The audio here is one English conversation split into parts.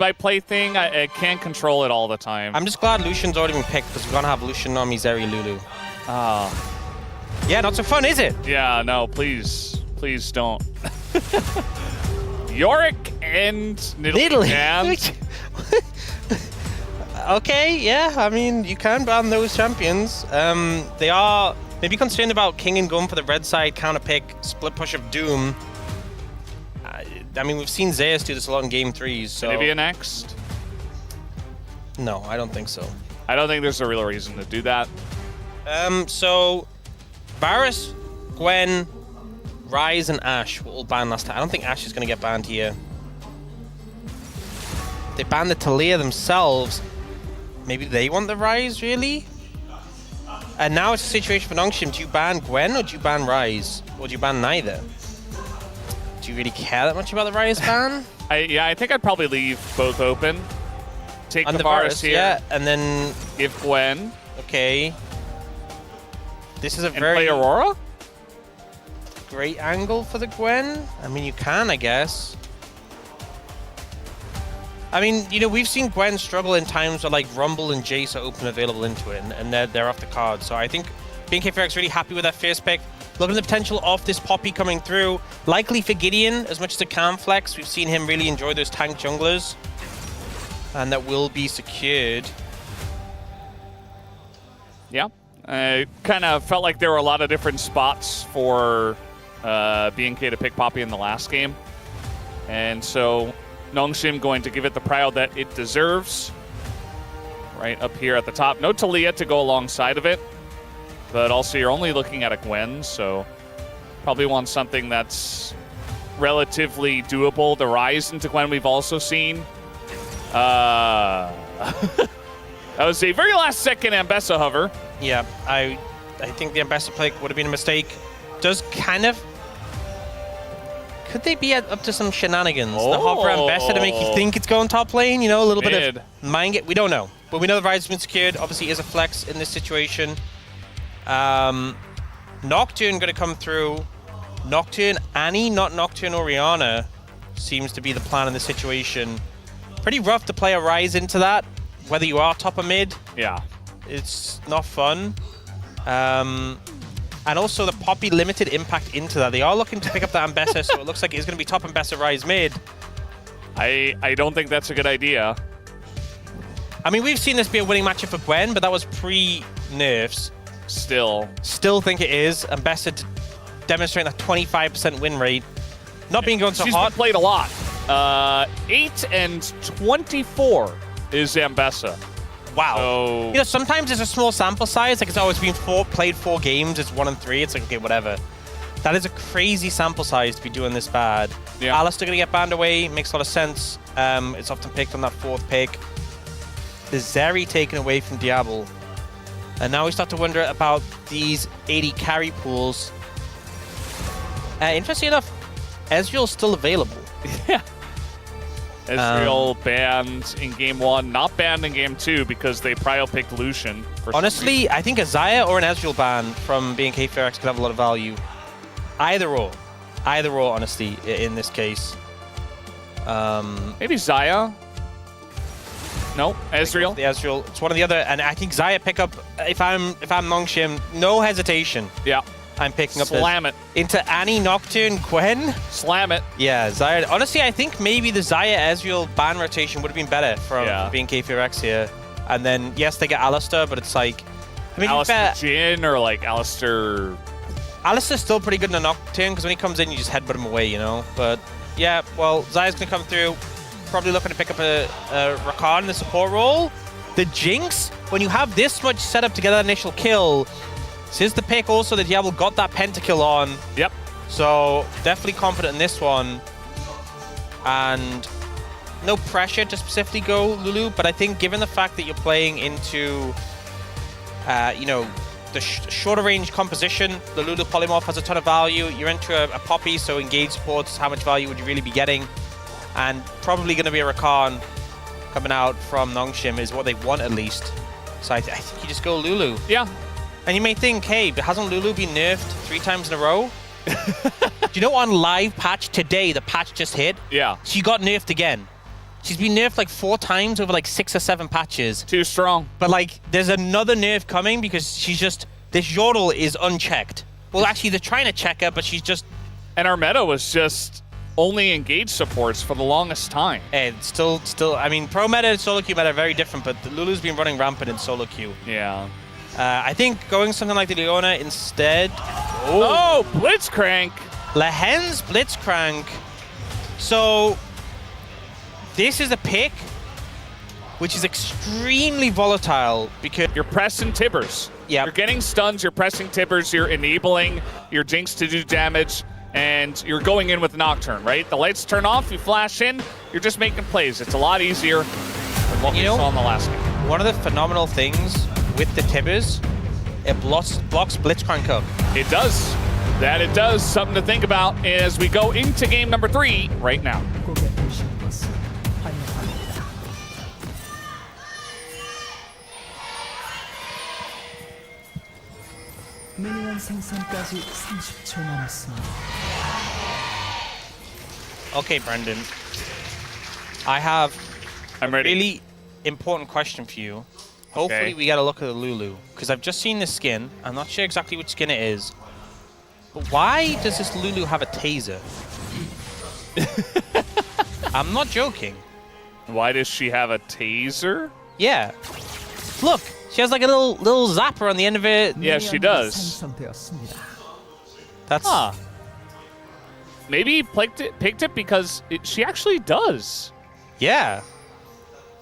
my play thing. I can't control it all the time. I'm just glad Lucian's already been picked because we're going to have Lucian, Nami, Zeri, Lulu. Yeah, not so fun, is it? Yeah, no, please. Please don't. Yorick and Nidalee. Okay, yeah, I mean, you can ban those champions. They are maybe concerned about King and Gun for the red side counter pick, split push of Doom. I mean, we've seen Zeus do this a lot in game 3s, so... Maybe next? No, I don't think so. I don't think there's a real reason to do that. So... Varus, Gwen, Ryze, and Ashe were all banned last time. I don't think Ashe is going to get banned here. They banned the Talia themselves. Maybe they want the Ryze, really? And now it's a situation for NONGSHIM. Do you ban Gwen or do you ban Ryze? Or do you ban neither? Do you really care that much about the Ryze ban? Yeah, I think I'd probably leave both open. Take the Varus here. Yeah, and then... Give Gwen. Okay. This is a and very... play Aurora? Great angle for the Gwen. I mean, you can, I guess. I mean, you know, we've seen Gwen struggle in times where, like, Rumble and Jace are open available into it, and they're off the card. So I think BNK FEARX really happy with that first pick. Looking at the potential of this Poppy coming through. Likely for Gideon, as much as it can flex. We've seen him really enjoy those tank junglers. And that will be secured. Yeah. I kind of felt like there were a lot of different spots for BNK to pick Poppy in the last game. And so NONGSHIM going to give it the prio that it deserves. Right up here at the top. No Talia to go alongside of it. But also you're only looking at a Gwen, so probably want something that's relatively doable. The Ryze into Gwen we've also seen. That was a very last second Ambessa hover. Yeah, I think the Ambessa play would have been a mistake. Does kind of... Could they be up to some shenanigans? The hover Ambessa to make you think it's going top lane, you know, a little bit of mind get. We don't know. But we know the Ryze has been secured. Obviously is a flex in this situation. Nocturne going to come through. Nocturne Annie, not Nocturne Orianna, seems to be the plan in this situation. Pretty rough to play a Ryze into that, whether you are top or mid. Yeah. It's not fun. And also the Poppy limited impact into that. They are looking to pick up the Ambessa, so it looks like it's going to be top Ambessa Ryze mid. I don't think that's a good idea. I mean, we've seen this be a winning matchup for Gwen, but that was pre-nerfs. Still think it is. Ambessa demonstrating a 25% win rate. Not being going so She's hot. Been played a lot. 8 and 24 is Ambessa. Wow. So, you know, sometimes it's a small sample size. Like, it's always been played 4 games. It's 1 and 3. It's like, okay, whatever. That is a crazy sample size to be doing this bad. Yeah. Alistair going to get banned away. Makes a lot of sense. It's often picked on that 4th pick. The Zeri taken away from Diablo. And now we start to wonder about these 80 carry pools. Interesting enough, Ezreal's still available. Yeah. Ezreal banned in game 1, not banned in game 2 because they prio-picked Lucian. Honestly, I think a Xayah or an Ezreal ban from BNK FEARX could have a lot of value. Either or. Either or, honestly, in this case. Maybe Xayah? No, Ezreal. The Ezreal. It's one or the other, and I think Xayah pick up. If I'm NONGSHIM, no hesitation. Yeah. I'm picking up Slam it. Into Annie, Nocturne, Gwen. Slam it. Yeah, Xayah. Honestly, I think maybe the Xayah Ezreal ban rotation would have been better from BNK FEARX here. And then, yes, they get Alistair, but it's like... I mean, Alistair Jhin or like Alistair... Alistair's still pretty good in the Nocturne, because when he comes in, you just headbutt him away, you know? But, yeah, well, Xayah's going to come through. Probably looking to pick up a Rakan in the support role. The Jinx, when you have this much setup to get that initial kill... Since the pick also that Diablo got that pentakill on. Yep. So definitely confident in this one. And no pressure to specifically go Lulu, but I think given the fact that you're playing into, you know, the shorter range composition, the Lulu polymorph has a ton of value. You're into a Poppy, so engage supports, how much value would you really be getting? And probably going to be a Rakan coming out from NONGSHIM is what they want at least. So I think you just go Lulu. Yeah. And you may think, hey, but hasn't Lulu been nerfed 3 times in a row? Do you know on live patch today, the patch just hit? Yeah. She got nerfed again. She's been nerfed like 4 times over like 6 or 7 patches. Too strong. But like, there's another nerf coming because she's just, this Yordle is unchecked. Well, actually, they're trying to check her, but she's just... And our meta was just only engage supports for the longest time. And still, I mean, pro meta and solo queue meta are very different, but Lulu's been running rampant in solo queue. Yeah. I think going something like the Leona instead. Oh, Blitzcrank. Lehen's Blitzcrank. So, this is a pick which is extremely volatile because You're pressing Tibbers. Yep. You're getting stuns, you're pressing Tibbers, you're enabling your Jinx to do damage, and you're going in with Nocturne, right? The lights turn off, you flash in, you're just making plays. It's a lot easier than what we saw in the last game. One of the phenomenal things with the Tibbers, it blocks Blitzcrank up. It does. That it does. Something to think about as we go into game number 3 right now. 미니언 생성까지 30초 남았습니다. Okay, Brendan. I have I'm a ready. really important question for you. Hopefully Okay. we got to look at the Lulu, because I've just seen this skin. I'm not sure exactly which skin it is. But why does this Lulu have a taser? I'm not joking. Why does she have a taser? Yeah. Look, she has like a little zapper on the end of it. Yeah, she does. 생성되었습니다. That's Huh. Maybe he picked it because she actually does. yeah.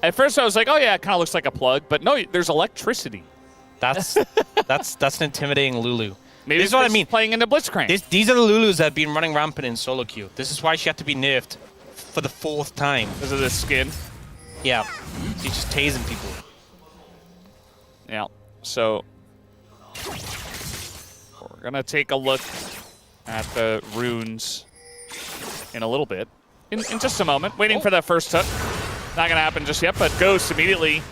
At first I was like, oh yeah, it kind of looks like a plug, but no, there's electricity. That's that's an intimidating Lulu. Maybe This is what I it's mean. playing into Blitzcrank. These are the Lulus that have been running rampant in solo queue. This is why she had to be nerfed for the 4th time. Because of this skin. Yeah. She's just tasing people. Yeah. So we're gonna take a look at the runes in a little bit. In just a moment. Waiting for that first hook. Not gonna happen just yet, but Ghost immediately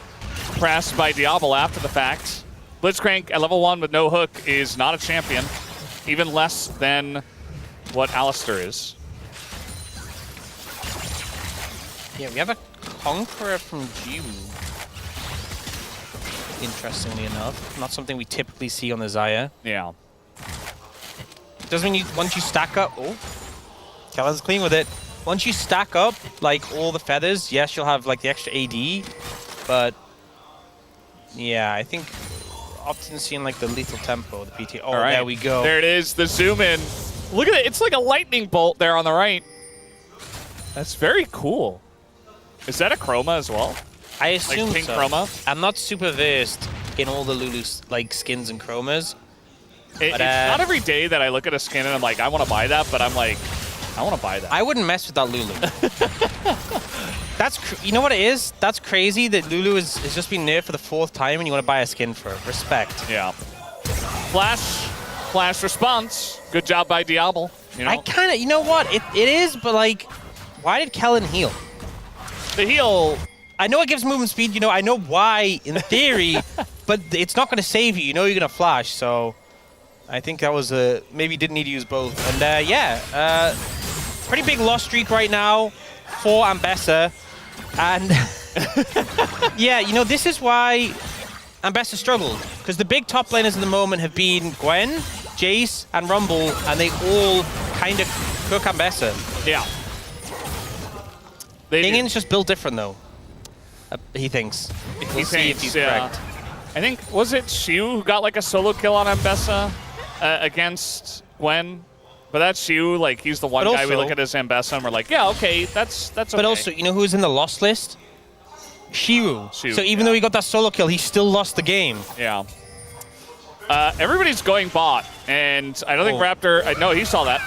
pressed by Diablo after the fact. Blitzcrank at level 1 with no hook is not a champion. Even less than what Alistair is. Yeah, we have a Conqueror from Jiwoo. Interestingly enough. Not something we typically see on the Xayah. Yeah. Does mean once you stack up... Oh. Kellen's clean with it. Once you stack up, like, all the feathers, yes, you'll have, like, the extra AD. But, yeah, I think often seeing, like, the lethal tempo, the PT. Oh, All right. there we go. There it is, the zoom in. Look at it. It's like a lightning bolt there on the right. That's very cool. Is that a chroma as well? I assume Like pink so. chroma? I'm not super versed in all the Lulu's, like, skins and chromas. It's But, not every day that I look at a skin and I'm like, I want to buy that, but I'm like, I want to buy that. I wouldn't mess with that Lulu. You know what it is? That's crazy that Lulu has just been nerfed for the 4th time and you want to buy a skin for it. Respect. Yeah. Flash response. Good job by Diablo. You know, I kind of, you know what? It is, but like, why did Kellen heal? the heal. I know it gives movement speed, you know, I know why in theory, but it's not going to save you. You know you're going to flash, so I think that was maybe didn't need to use both. And yeah, pretty big loss streak right now for Ambessa. And yeah, you know, this is why Ambessa struggled. Because the big top laners at the moment have been Gwen, Jace, and Rumble, and they all kind of cook Ambessa. Yeah. They do. Dingin's just built different, though. He thinks. We'll see if he's correct. I think, was it Xiu who got like a solo kill on Ambessa against Gwen? But that's Xiu, like he's the one But guy we also- look at as Ambessa and we're like, yeah, okay, that's okay. But also, you know who's in the loss list? Shiru. Shiru, So even yeah. though he got that solo kill, he still lost the game. Yeah. Everybody's going bot, and I don't think Oh. Raptor. No, he saw that.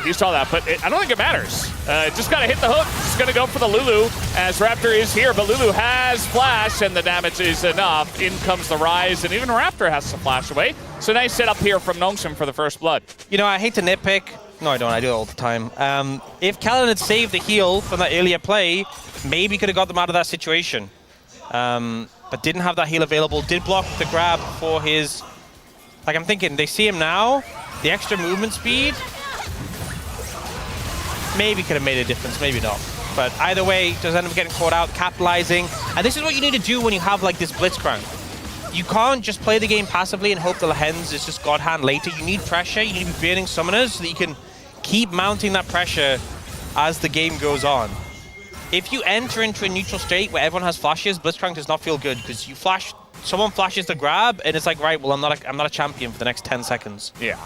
But I don't think it matters. Just gotta hit the hook. Just gonna go for the Lulu as Raptor is here, but Lulu has flash, and the damage is enough. In comes the rise, and even Raptor has to flash away. So nice setup here from NONGSHIM for the first blood. You know, I hate to nitpick. No, I don't. I do it all the time. If Callan had saved the heal from that earlier play, maybe could have got them out of that situation. But didn't have that heal available. Did block the grab for his... Like, I'm thinking, they see him now. The extra movement speed maybe could have made a difference, maybe not. But either way, does end up getting caught out, capitalizing. And this is what you need to do when you have like this Blitzcrank. You can't just play the game passively and hope the Lehens is just God hand later. You need pressure, you need to be burning summoners so that you can keep mounting that pressure as the game goes on. If you enter into a neutral state where everyone has flashes, Blitzcrank does not feel good because you flash, someone flashes the grab, and it's like, right, well, I'm not a champion for the next 10 seconds. Yeah.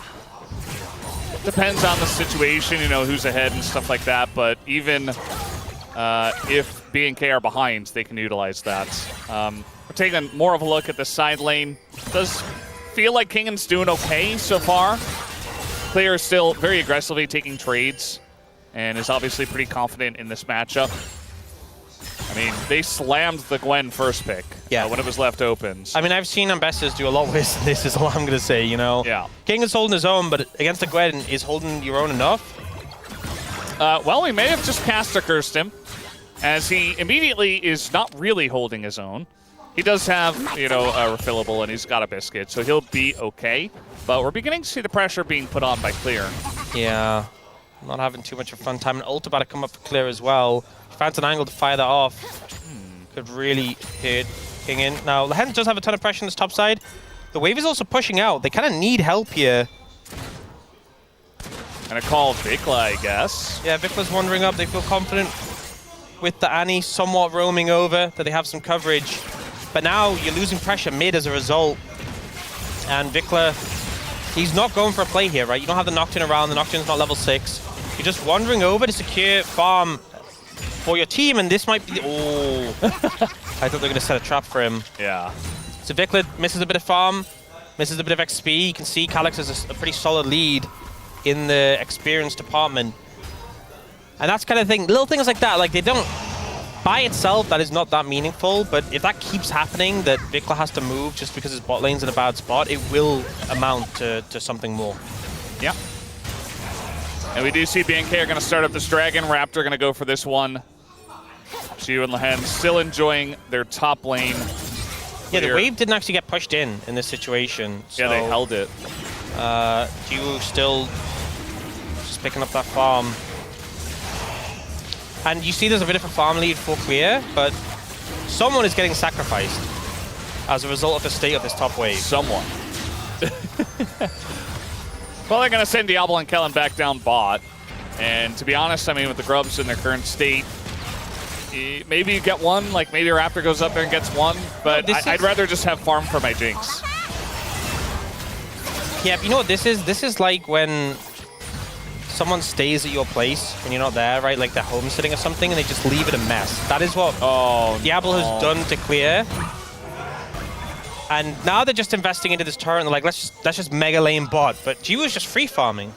Depends on the situation, you know, who's ahead and stuff like that, but even if BNK are behind, they can utilize that. We're taking more of a look at the side lane. Does feel like Kingan's doing okay so far. Clear is still very aggressively taking trades and is obviously pretty confident in this matchup. I mean, they slammed the Gwen first pick when it was left open. I mean, I've seen Ambassadors do a lot worse than this, is all I'm going to say, you know? Yeah. Kingan's holding his own, but against the Gwen, is holding your own enough? Well, we may have just cast a cursed him, as he immediately is not really holding his own. He does have, you know, a refillable, and he's got a biscuit, so he'll be okay. But we're beginning to see the pressure being put on by Clear. Yeah, not having too much of a fun time. And ult about to come up for Clear as well. Found an angle to fire that off. Could really hit Kingan. Now, Lehen does have a ton of pressure on this top side. The wave is also pushing out. They kind of need help here. Gonna call Vikla, I guess. Yeah, Vikla's wandering up. They feel confident with the Annie somewhat roaming over, that they have some coverage. But now you're losing pressure mid as a result. And Vikla, he's not going for a play here, right? You don't have the Nocturne around. The Nocturne's not level 6. You're just wandering over to secure farm for your team, and this might be... Oh. I thought they were going to set a trap for him. Yeah. So Vikla misses a bit of farm, misses a bit of XP. You can see Calyx has a pretty solid lead in the experience department. And that's kind of thing, little things like that, like they don't... By itself, that is not that meaningful, but if that keeps happening, that Vikla has to move just because his bot lane's in a bad spot, it will amount to something more. Yeah. And we do see BNK are going to start up this Dragon. Raptor going to go for this one. Chiu and Lehen still enjoying their top lane. Yeah, the wave didn't actually get pushed in this situation. So, yeah, they held it. Chiu still just picking up that farm. And you see there's a bit of a farm lead for Clear, but someone is getting sacrificed as a result of the state of this top wave. Someone. Well, they're going to send Diablo and Kellen back down bot. And to be honest, I mean, with the Grubs in their current state, maybe you get one, like maybe Raptor goes up there and gets one, but I'd rather just have farm for my Jinx. Yeah, but you know what this is? This is like when someone stays at your place when you're not there, right? Like they're homesteading or something, and they just leave it a mess. That is what Diablo has done to Clear. And now they're just investing into this turret, and they're like, let's just mega lane bot. But Jiwoo is just free farming.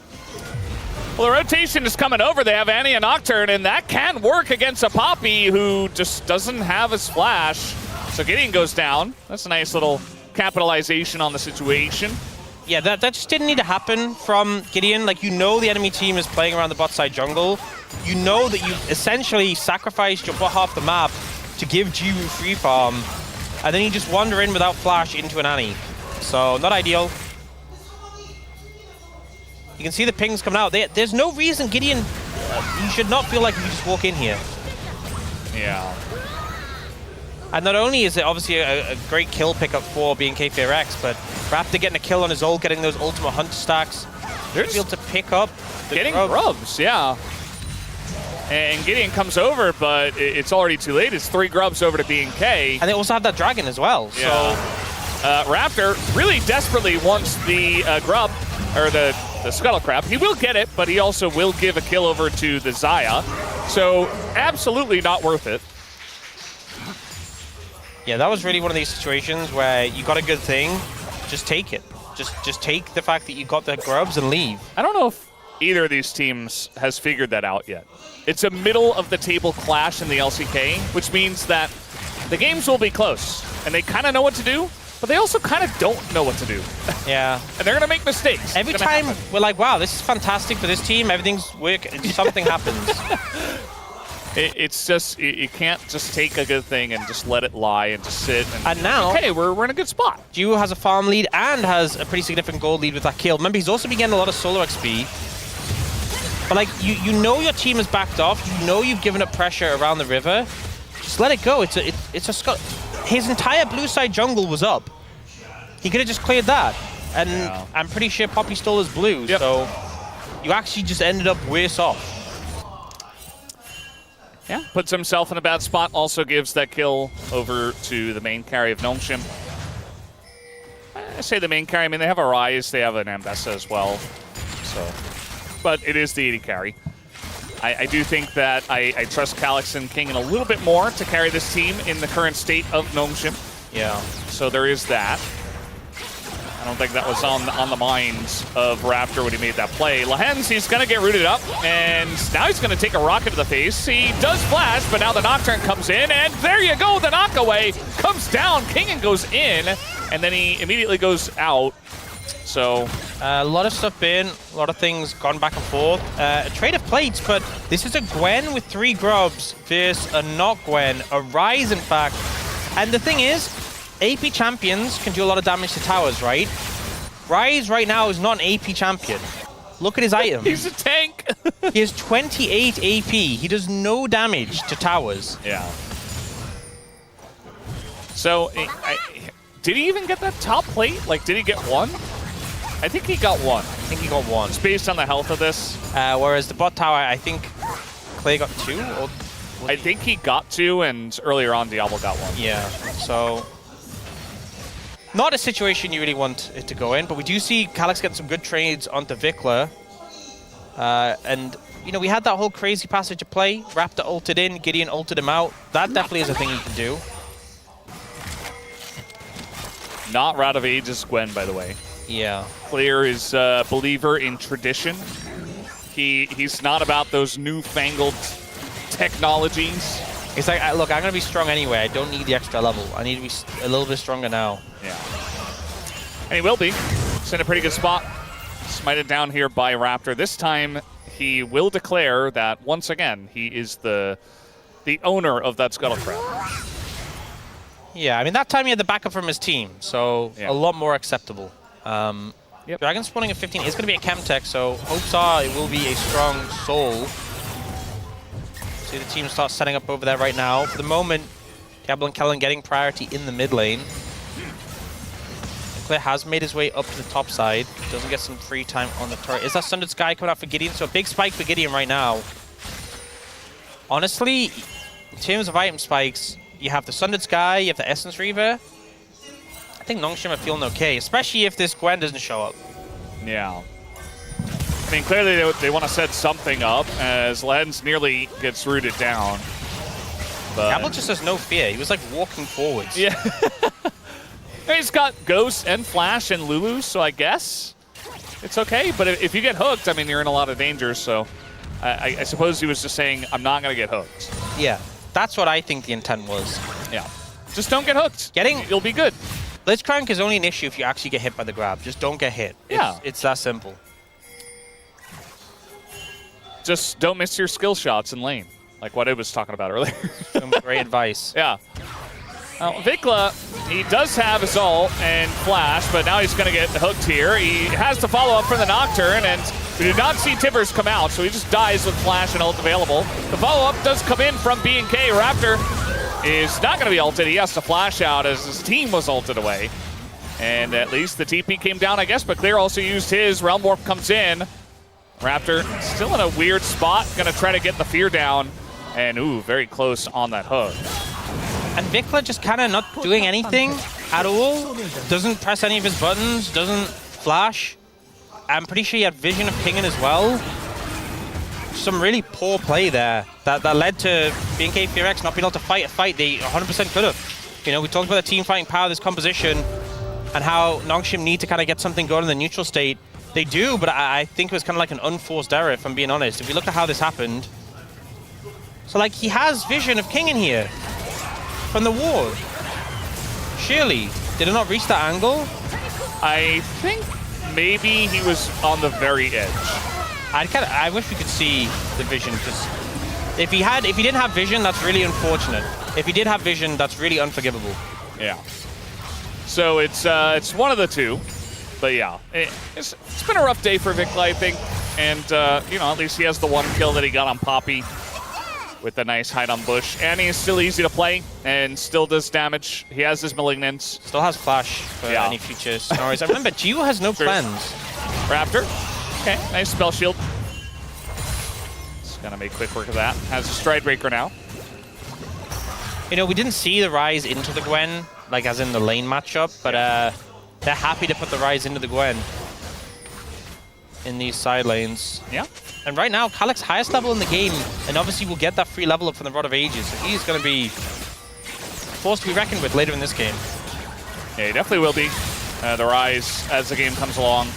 Well, the rotation is coming over. They have Annie and Nocturne, and that can work against a Poppy who just doesn't have his flash. So Gideon goes down. That's a nice little capitalization on the situation. Yeah, that just didn't need to happen from Gideon. Like, you know the enemy team is playing around the bot side jungle. You know that you've essentially sacrificed your bot half the map to give Jiwoo free farm. And then you just wander in without flash into an Annie. So, not ideal. You can see the pings coming out. There's no reason Gideon... you should not feel like you can just walk in here. Yeah. And not only is it obviously a great kill pickup for BNK FEARX, but Raptor getting a kill on his ult, getting those ultimate hunter stacks. They're able to pick up the getting grubs, yeah. And Gideon comes over, but it's already too late. It's 3 grubs over to BNK. And they also have that dragon as well. Yeah. So Raptor really desperately wants the grub, or the scuttle crab. He will get it, but he also will give a kill over to the Xayah. So absolutely not worth it. Yeah, that was really one of these situations where you got a good thing, just take it. Just take the fact that you got the grubs and leave. I don't know if either of these teams has figured that out yet. It's a middle of the table clash in the LCK, which means that the games will be close, and they kind of know what to do, but they also kind of don't know what to do. Yeah. And they're going to make mistakes. Every time we're like, wow, this is fantastic for this team, everything's working, something happens. It's just, you can't just take a good thing and just let it lie and just sit. And now, okay, we're in a good spot. Jiwoo has a farm lead and has a pretty significant gold lead with that kill. Remember, he's also been getting a lot of solo XP. But like, you know your team is backed off. You know you've given up pressure around the river. Just let it go. It's a Scott. His entire blue side jungle was up. He could have just cleared that. And yeah. I'm pretty sure Poppy stole his blue. Yep. So you actually just ended up worse off. Yeah, puts himself in a bad spot. Also gives that kill over to the main carry of NONGSHIM. I say the main carry. I mean, they have a Rise. They have an Ambessa as well. So, but it is the AD carry. I do think that I trust Calyx and King a little bit more to carry this team in the current state of NONGSHIM. Yeah. So there is that. I don't think that was on the minds of Raptor when he made that play. Lehens, he's going to get rooted up, and now he's going to take a rocket to the face. He does flash, but now the Nocturne comes in, and there you go, the knockaway comes down. Kingen goes in, and then he immediately goes out. So a lot of stuff been, a lot of things gone back and forth. A trade of plates, but this is a Gwen with 3 grubs versus a not Gwen, a Rise in fact. And the thing is, AP champions can do a lot of damage to towers, right? Rise right now is not an AP champion. Look at his item. he's a tank. He has 28 AP. He does no damage to towers. Yeah. So, did he even get that top plate? Like, did he get one? I think he got one. I think he got one. It's based on the health of this. Whereas the bot tower, I think Clay got 2? Or I think he got 2, and earlier on, Diablo got 1. yeah, so not a situation you really want it to go in, but we do see Calyx getting some good trades onto Vikla. And, you know, we had that whole crazy passage of play. Raptor ulted in, Gideon ulted him out. That definitely is a thing you can do. Not Rat of Ages Gwen, by the way. Yeah. Clear is a believer in tradition. He's not about those newfangled technologies. It's like, look, I'm going to be strong anyway. I don't need the extra level. I need to be a little bit stronger now. Yeah. And he will be. He's in a pretty good spot. Smited down here by Raptor. This time, he will declare that, once again, he is the owner of that Scuttlecraft. Yeah, I mean, that time he had the backup from his team, so yeah. a lot more acceptable. Yep. Dragon spawning at 15 is going to be a Chemtech, so hopes are it will be a strong soul. See the team start setting up over there right now. For the moment, Diablo and Kellen getting priority in the mid lane. Clear has made his way up to the top side. Doesn't get some free time on the turret. Is that Sundered Sky coming out for Gideon? So a big spike for Gideon right now. Honestly, in terms of item spikes, you have the Sundered Sky, you have the Essence Reaver. I think NONGSHIM are feeling okay, especially if this Gwen doesn't show up. Yeah. I mean, clearly they want to set something up as Lens nearly gets rooted down. But Diablo just has no fear. He was like walking forwards. yeah. He's got Ghost and Flash and Lulu, so I guess it's okay. But if you get hooked, I mean, you're in a lot of danger. So I suppose he was just saying, I'm not going to get hooked. Yeah, that's what I think the intent was. Yeah. Just don't get hooked. You'll be good. Blitzcrank is only an issue if you actually get hit by the grab. Just don't get hit. Yeah. It's that simple. Just don't miss your skill shots in lane, like what I was talking about earlier. Some great advice. Yeah. Vikla, he does have his ult and Flash, but now he's going to get hooked here. He has to follow up for the Nocturne, and we did not see Tibbers come out, so he just dies with Flash and ult available. The follow-up does come in from BNK. Raptor is not going to be ulted. He has to flash out as his team was ulted away. And at least the TP came down, I guess, but Clear also used his. Realm Warp comes in. Raptor still in a weird spot, going to try to get the fear down. And, ooh, very close on that hook. And Vikla just kind of not doing anything at all. Doesn't press any of his buttons, doesn't flash. I'm pretty sure he had vision of Kingen as well. Some really poor play there that led to BNK FEARX not being able to fight a fight they 100% could have. You know, we talked about the team fighting power of this composition and how NONGSHIM need to kind of get something going in the neutral state. They do, but I think it was kind of like an unforced error, if I'm being honest. If you look at how this happened. So, like, he has vision of Kingen here from the ward. Surely, did it not reach that angle? I think maybe he was on the very edge. I wish we could see the vision, because if he didn't have vision, that's really unfortunate. If he did have vision, that's really unforgivable. Yeah. So it's one of the two, but yeah, it's been a rough day for Vikla, I think. And, you know, at least he has the one kill that he got on Poppy with the nice hide on Bush. And he's still easy to play and still does damage. He has his Malignance. Still has Flash for any future scenarios. I remember, Gio has no cleanse. Raptor. Okay, nice spell shield. Just gonna make quick work of that. Has a Stride Breaker now. You know, we didn't see the Rise into the Gwen, like as in the lane matchup, but they're happy to put the Rise into the Gwen in these side lanes. Yeah. And right now, Calyx highest level in the game, and obviously will get that free level up from the Rod of Ages. So he's going to be forced to be reckoned with later in this game. Yeah, he definitely will be. The Rise, as the game comes along,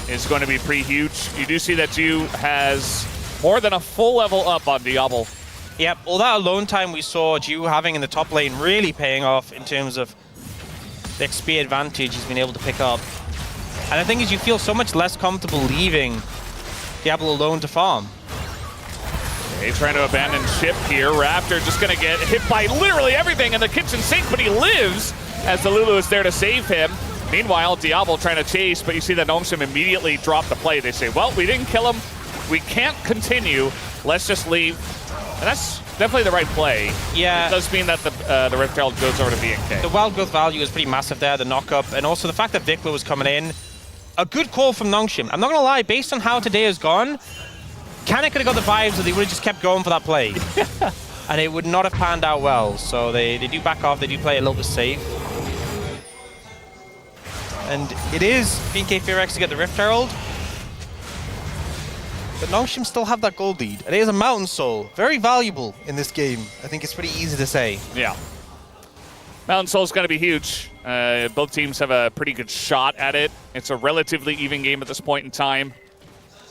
is going to be pretty huge. You do see that Ju has more than a full level up on Diablo. Yep, all that alone time we saw Ju having in the top lane really paying off in terms of the XP advantage he's been able to pick up. And the thing is, you feel so much less comfortable leaving Diablo alone to farm. Okay, trying to abandon ship here. Raptor just going to get hit by literally everything in the kitchen sink, but he lives as the Lulu is there to save him. Meanwhile, Diablo trying to chase, but you see that NONGSHIM immediately drop the play. They say, well, we didn't kill him. We can't continue. Let's just leave. And that's definitely the right play. Yeah. It does mean that the Rift Herald goes over to BNK. The wild growth value is pretty massive there, the knock-up, and also the fact that Vikla was coming in. A good call from NONGSHIM. I'm not going to lie, based on how today has gone, Canik could have got the vibes that they would have just kept going for that play. And it would not have panned out well. So they do back off, they do play a little bit safe. And it is BNK FEARX to get the Rift Herald. But NONGSHIM still have that gold lead. And it is a Mountain Soul. Very valuable in this game. I think it's pretty easy to say. Yeah. Mountain Soul's going to be huge. Both teams have a pretty good shot at it. It's a relatively even game at this point in time.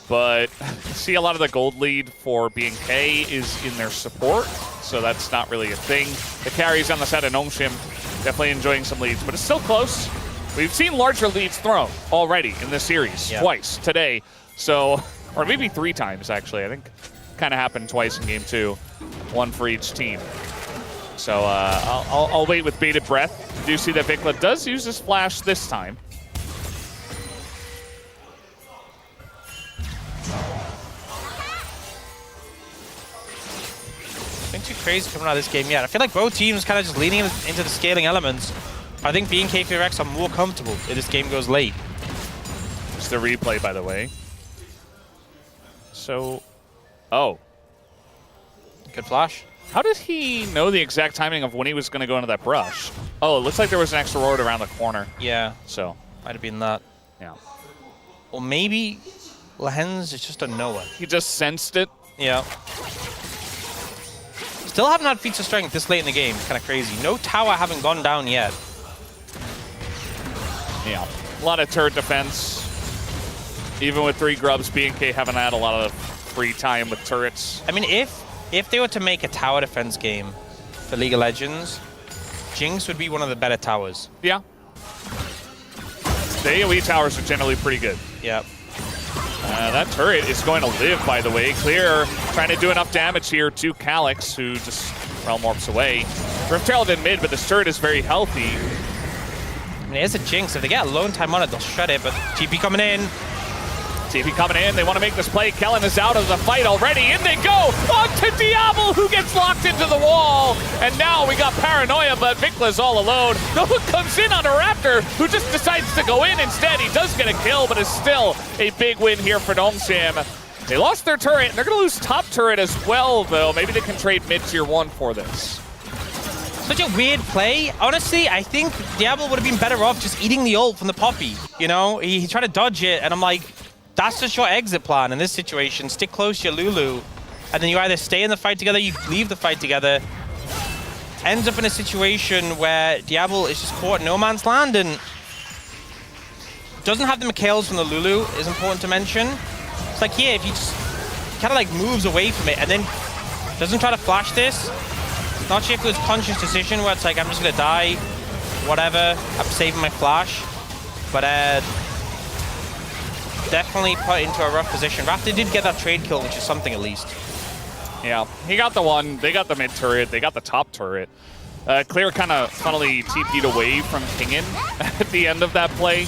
But see, a lot of the gold lead for BNK is in their support, so that's not really a thing. The carries on the side of NONGSHIM definitely enjoying some leads, but it's still close. We've seen larger leads thrown already in this series, twice today. So, or maybe 3 times, actually. I think kind of happened twice in game 2, 1 for each team. So I'll wait with bated breath. You do see that Vikla does use his flash this time. Nothing too crazy coming out of this game yet. I feel like both teams kind of just leaning into the scaling elements. I think BNK FEARX are more comfortable if this game goes late. It's the replay, by the way. So, oh. Good flash. How did he know the exact timing of when he was going to go into that brush? Oh, it looks like there was an extra ward around the corner. Yeah. So. Might have been that. Yeah. Or maybe Lehens is just a knower. He just sensed it. Yeah. Still haven't had feats of strength this late in the game. Kind of crazy. No tower having gone down yet. Yeah. A lot of turret defense. Even with 3 grubs, BNK haven't had a lot of free time with turrets. I mean, if they were to make a tower defense game for League of Legends, Jinx would be one of the better towers. Yeah. The AoE towers are generally pretty good. Yep. That turret is going to live, by the way. Clear trying to do enough damage here to Calyx, who just realm warps away. Rift Herald in mid, but this turret is very healthy. I mean, it is a Jinx. If they get alone time on it, they'll shut it, but TP coming in. TP coming in. They want to make this play. Kellen is out of the fight already. In they go. On to Diablo, who gets locked into the wall. And now we got Paranoia, but Vikla's all alone. No one comes in on a Raptor, who just decides to go in instead. He does get a kill, but it's still a big win here for NONGSHIM. They lost their turret, and they're going to lose top turret as well, though. Maybe they can trade mid-tier 1 for this. Such a weird play. Honestly, I think Diablo would have been better off just eating the ult from the Poppy. You know, he tried to dodge it, and I'm like, that's just your exit plan in this situation. Stick close to your Lulu, and then you either stay in the fight together, you leave the fight together. Ends up in a situation where Diablo is just caught in no man's land and doesn't have the McHales from the Lulu, is important to mention. It's like here, if he just kind of like moves away from it and then doesn't try to flash this, not sure if it was a conscious decision where it's like, I'm just gonna die, whatever, I'm saving my flash. But definitely put into a rough position. Raptor did get that trade kill, which is something at least. Yeah, he got the one. They got the mid turret. They got the top turret. Clear kind of funnily TP'd away from Kingen at the end of that play.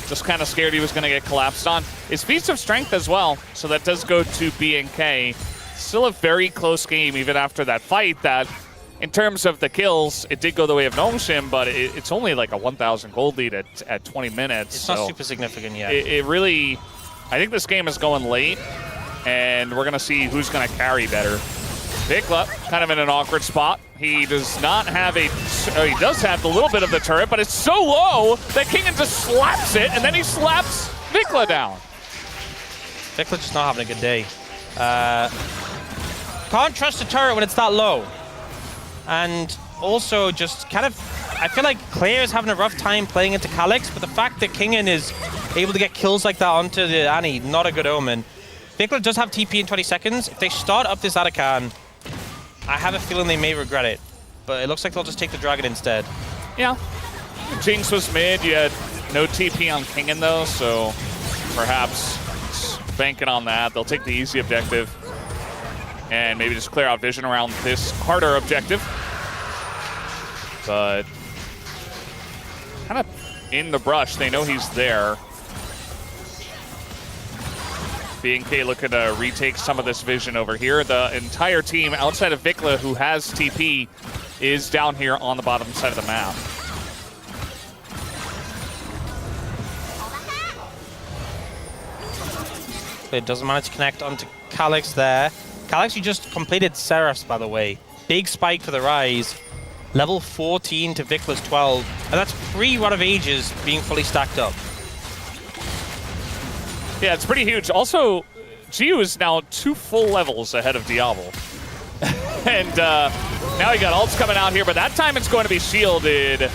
Just kind of scared he was going to get collapsed on. His feats of strength as well, so that does go to BNK. Still a very close game even after that fight. That, in terms of the kills, it did go the way of NONGSHIM, but it's only like a 1,000 gold lead at 20 minutes. It's not super significant yet. It really, I think this game is going late, and we're going to see who's going to carry better. Vikla, kind of in an awkward spot. He does not have he does have a little bit of the turret, but it's so low that Kingen just slaps it, and then he slaps Vikla down. Vikla's just not having a good day. Can't trust the turret when it's that low. And also just kind of, I feel like Claire is having a rough time playing into Calyx, but the fact that Kingen is able to get kills like that onto the Annie, not a good omen. Vikla does have TP in 20 seconds. If they start up this Arakan, I have a feeling they may regret it, but it looks like they'll just take the dragon instead. Yeah. Jinx was mid. You had no TP on Kingen though, so perhaps banking on that. They'll take the easy objective and maybe just clear out vision around this harder objective. But kind of in the brush, they know he's there. BNK looking to retake some of this vision over here. The entire team outside of Vikla, who has TP, is down here on the bottom side of the map. It doesn't manage to connect onto Calyx there. Calyx, you just completed Seraphs, by the way. Big spike for the Rise. Level 14 to Vikla's 12. And that's pre-Rod of Ages being fully stacked up. Yeah, it's pretty huge. Also, Jiu is now 2 full levels ahead of Diablo. And now you got ults coming out here, but that time it's going to be shielded.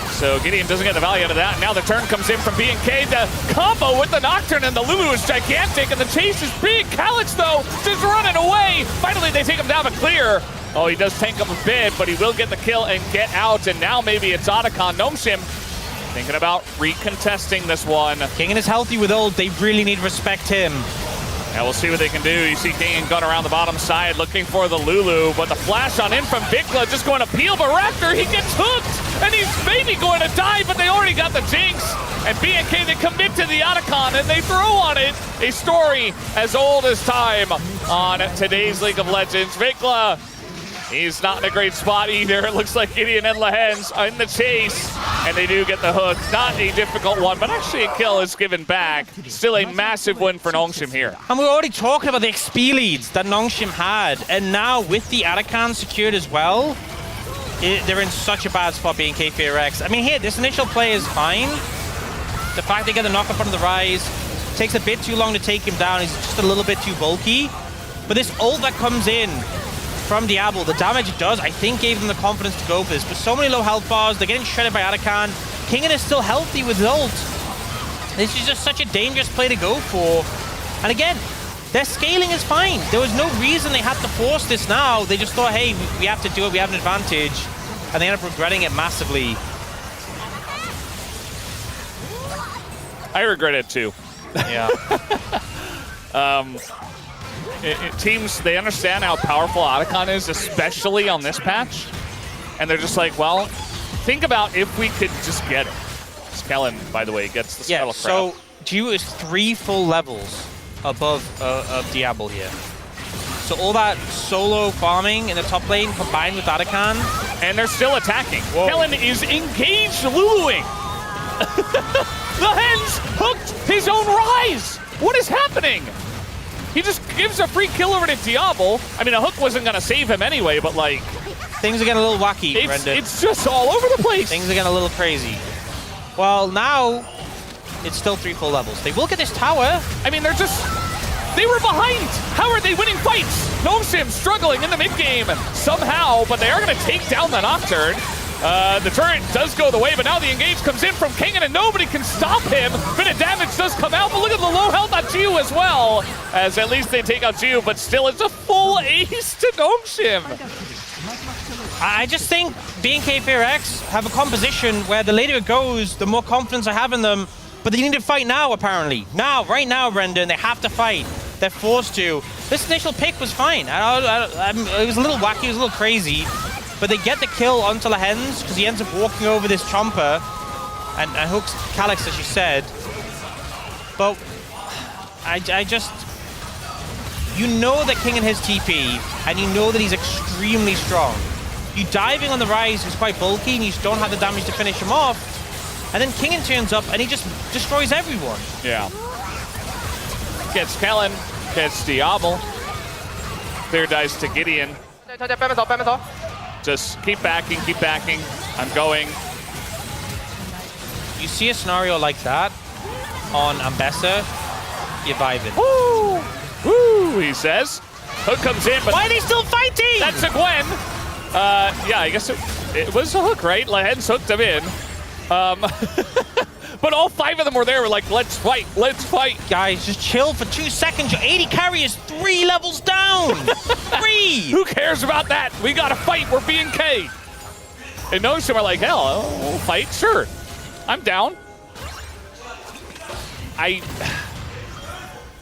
So Gideon doesn't get the value out of that. And now the turn comes in from BNK. The combo with the Nocturne and the Lulu is gigantic, and the chase is big. Calyx, though, just running away. Finally, they take him down, but clear. Oh, he does tank him a bit, but he will get the kill and get out. And now maybe it's Otacon. NONGSHIM thinking about recontesting this one. Kingen is healthy with ult. They really need to respect him. And we'll see what they can do. You see Kingen gun around the bottom side looking for the Lulu, but the flash on in from Vikla just going to peel, but Raptor, he gets hooked, and he's maybe going to die, but they already got the Jinx. And BNK, they commit to the Otacon, and they throw on it a story as old as time on today's League of Legends. Vikla, he's not in a great spot either. It looks like Gideon and Lehens are in the chase, and they do get the hook. Not a difficult one, but actually a kill is given back. Still a massive win for NONGSHIM here. And we're already talking about the XP leads that NONGSHIM had, and now with the Arakan secured as well, they're in such a bad spot, BNK FEARX. I mean, here, this initial play is fine. The fact they get the knock-up on the Rise takes a bit too long to take him down. He's just a little bit too bulky. But this ult that comes in from Diablo, the damage it does, I think gave them the confidence to go for this. But so many low health bars, they're getting shredded by Arakan. Kingen is still healthy with his ult. This is just such a dangerous play to go for. And again, their scaling is fine. There was no reason they had to force this now. They just thought, hey, we have to do it, we have an advantage. And they end up regretting it massively. I regret it too. Yeah. Teams, they understand how powerful Otacon is, especially on this patch. And they're just like, well, think about if we could just get it. Skellen, by the way, gets the Scuttle Crab. So Jiu is 3 full levels above of Diablo here. So all that solo farming in the top lane combined with Otacon. And they're still attacking. Skellen is engaged Luluing. The Hens hooked his own Rise. What is happening? He just gives a free kill over to Diablo. I mean, a hook wasn't going to save him anyway, but like... Things are getting a little wacky, Brendan. It's just all over the place. Things are getting a little crazy. Well, now it's still 3 full levels. They will get this tower. I mean, they're just... They were behind. How are they winning fights? NONGSHIM struggling in the mid-game somehow, but they are going to take down the Nocturne. The turret does go the way, but now the engage comes in from Kingen, and nobody can stop him. Bit of damage does come out, but look at the low health on Jiu as well, as at least they take out Jiu, but still it's a full ace to NONGSHIM. I just think BNK FEARX have a composition where the later it goes, the more confidence I have in them, but they need to fight now, apparently. Now, right now, Brendan, they have to fight. They're forced to. This initial pick was fine. It was a little wacky, it was a little crazy. But they get the kill onto Lehens because he ends up walking over this Chomper and hooks Calyx, as you said. But I just... You know that King and his TP, and you know that he's extremely strong. You diving on the Rise, who's quite bulky, and you just don't have the damage to finish him off. And then Kingen turns up, and he just destroys everyone. Yeah. Gets Kellen, gets Diablo. Clear dice to Gideon. Just keep backing, keep backing. I'm going. You see a scenario like that on Ambessa, you're vibing. Woo! Woo, he says. Hook comes in, but why are they still fighting? that's a Gwen. Yeah, I guess it was a hook, right? Hens hooked him in. But all 5 of them were there. We're like, let's fight, let's fight. Guys, just chill for 2 seconds. Your 80 carry is 3 levels down. 3! Who cares about that? We gotta fight, we're BNK. And NONGSHIM are like, hell, we'll fight, sure. I'm down.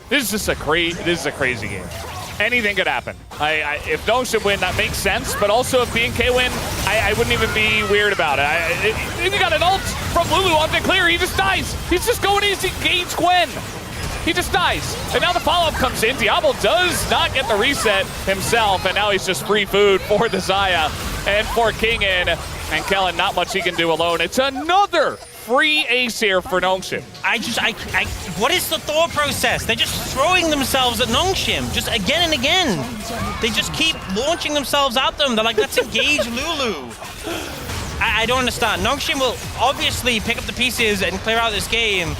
This is a crazy game. Anything could happen. If NONGSHIM win, that makes sense. But also, if BNK win, I wouldn't even be weird about it. He got an ult from Lulu onto clear. He just dies. He's just going easy. Engage Gwen. He just dies. And now the follow-up comes in. Diablo does not get the reset himself. And now he's just free food for the Xayah and for Kingen. And Kellen, not much he can do alone. It's another free ace here for NONGSHIM. What is the thought process? They're just throwing themselves at NONGSHIM, just again and again. They just keep launching themselves at them. They're like, let's engage Lulu. I don't understand. NONGSHIM will obviously pick up the pieces and clear out this game.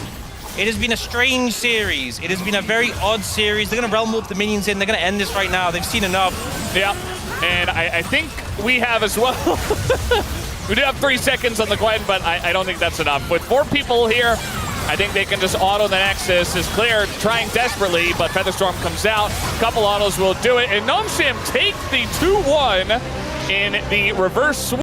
It has been a strange series. It has been a very odd series. They're going to realm warp the minions in. They're going to end this right now. They've seen enough. Yeah, and I think we have as well. We do have 3 seconds on the Gwen, but I don't think that's enough. With 4 people here, I think they can just auto the Nexus. Is clear, trying desperately, but Featherstorm comes out. A couple autos will do it, and NONGSHIM take the 2-1 in the reverse sweep.